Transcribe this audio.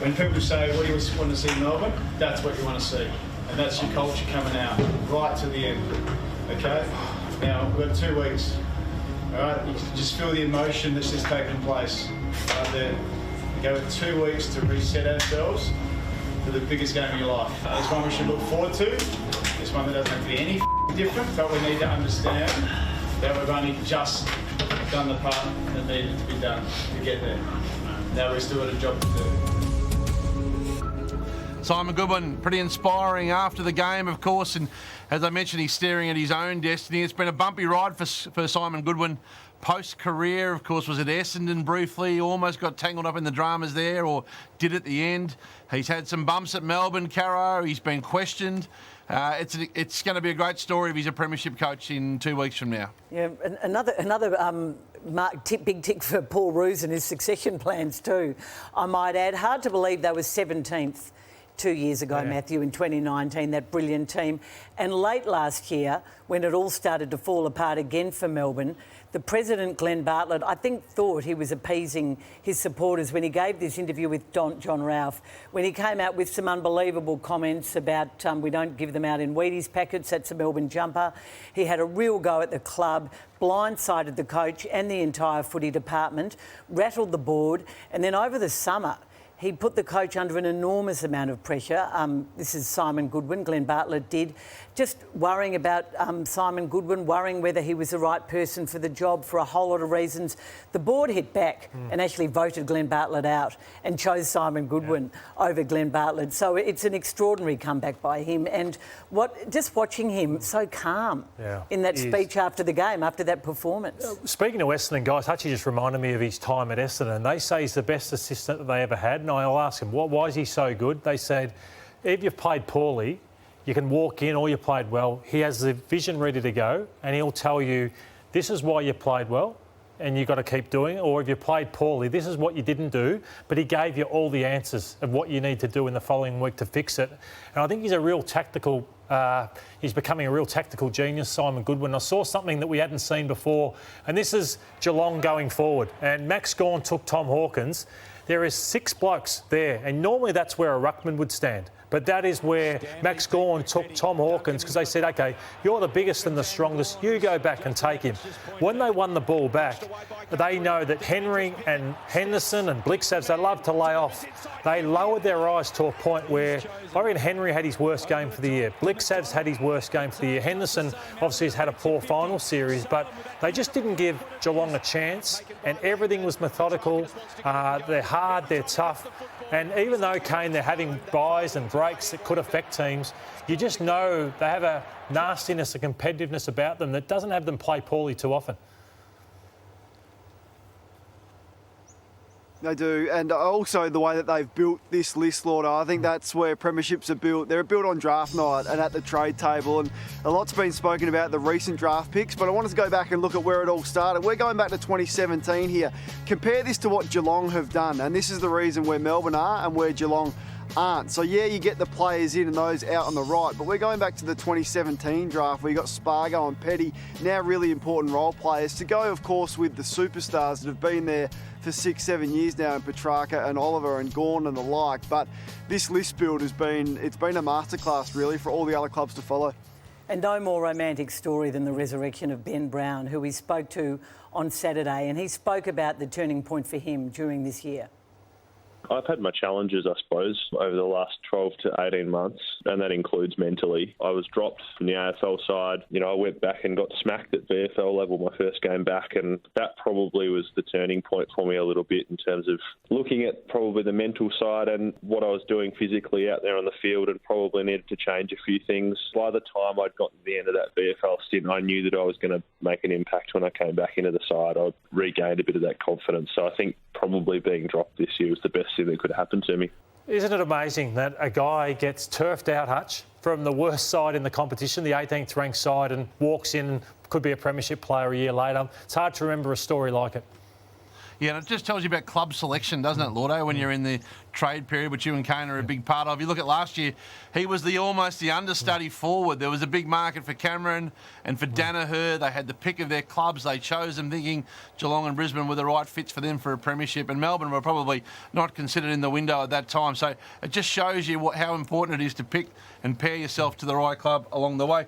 When people say, what do you want to see in Melbourne? That's what you want to see. And that's your culture coming out right to the end. Okay? Now, we've got 2 weeks. All right? You can just feel the emotion that's just taking place right there. We go with 2 weeks to reset ourselves for the biggest game of your life. It's one we should look forward to. It's one that doesn't have to be any different, but we need to understand that we've only just done the part that needed to be done to get there. Now we've still got a job to do. Simon Goodwin, pretty inspiring after the game, of course, and as I mentioned, he's staring at his own destiny. It's been a bumpy ride for Simon Goodwin post-career. Of course, was at Essendon briefly, almost got tangled up in the dramas there, or did at the end. He's had some bumps at Melbourne, Caro. He's been questioned. It's going to be a great story if he's a premiership coach in 2 weeks from now. Yeah, another big tick for Paul Roos and his succession plans too, I might add. Hard to believe they were 17th 2 years ago, yeah. Matthew, in 2019, that brilliant team. And late last year, when it all started to fall apart again for Melbourne, the president, Glenn Bartlett, I think thought he was appeasing his supporters when he gave this interview with John Ralph, when he came out with some unbelievable comments about we don't give them out in Wheaties packets, that's a Melbourne jumper. He had a real go at the club, blindsided the coach and the entire footy department, rattled the board, and then over the summer, he put the coach under an enormous amount of pressure. This is Simon Goodwin, Glenn Bartlett did. Just worrying about Simon Goodwin, worrying whether he was the right person for the job for a whole lot of reasons. The board hit back and actually voted Glenn Bartlett out and chose Simon Goodwin over Glenn Bartlett. So it's an extraordinary comeback by him. And just watching him so calm in that speech after the game, after that performance. Speaking of Essendon, guys, Hutchie just reminded me of his time at Essendon. They say he's the best assistant that they ever had. And I'll ask him, why is he so good? They said, if you've played poorly, you can walk in or you played well. He has the vision ready to go and he'll tell you, this is why you played well and you've got to keep doing it. Or if you played poorly, this is what you didn't do. But he gave you all the answers of what you need to do in the following week to fix it. And I think he's a real tactical... he's becoming a real tactical genius, Simon Goodwin. I saw something that we hadn't seen before. And this is Geelong going forward. And Max Gawn took Tom Hawkins. There is 6 blokes there, and normally that's where a ruckman would stand. But that is where Max Gawn took Tom Hawkins because they said, OK, you're the biggest and the strongest. You go back and take him. When they won the ball back, they know that Henry and Henderson and Blixavs, they love to lay off. They lowered their eyes to a point where I reckon Henry had his worst game for the year. Blixavs had his worst game for the year. Henderson obviously has had a poor final series, but they just didn't give Geelong a chance and everything was methodical. They're hard, they're tough. And even though, Kane, they're having buys and breaks that could affect teams, you just know they have a nastiness, a competitiveness about them that doesn't have them play poorly too often. They do, and also the way that they've built this list, Lord, I think that's where premierships are built. They're built on draft night and at the trade table, and a lot's been spoken about the recent draft picks, but I wanted to go back and look at where it all started. We're going back to 2017 here. Compare this to what Geelong have done, and this is the reason where Melbourne are and where Geelong aren't. So, yeah, you get the players in and those out on the right, but we're going back to the 2017 draft where you got Spargo and Petty, now really important role players, to go, of course, with the superstars that have been there for 6-7 years now in Petrarca and Oliver and Gawn and the like. But this list build it's been a masterclass really for all the other clubs to follow. And no more romantic story than the resurrection of Ben Brown, who we spoke to on Saturday, and he spoke about the turning point for him during this year. I've had my challenges, I suppose, over the last 12 to 18 months, and that includes mentally. I was dropped from the AFL side. I went back and got smacked at VFL level my first game back, and that probably was the turning point for me a little bit in terms of looking at probably the mental side and what I was doing physically out there on the field, and probably needed to change a few things. By the time I'd gotten to the end of that VFL stint, I knew that I was going to make an impact when I came back into the side. I regained a bit of that confidence. So I think probably being dropped this year was the best thing that could happen to me. Isn't it amazing that a guy gets turfed out, Hutch, from the worst side in the competition, the 18th ranked side, and walks in and could be a premiership player a year later? It's hard to remember a story like it. Yeah, and it just tells you about club selection, doesn't it, Lordo, when you're in the trade period, which you and Kane are a big part of. You look at last year, he was almost the understudy forward. There was a big market for Cameron and for Danaher. They had the pick of their clubs. They chose them thinking Geelong and Brisbane were the right fits for them for a premiership, and Melbourne were probably not considered in the window at that time. So it just shows you how important it is to pick and pair yourself to the right club along the way.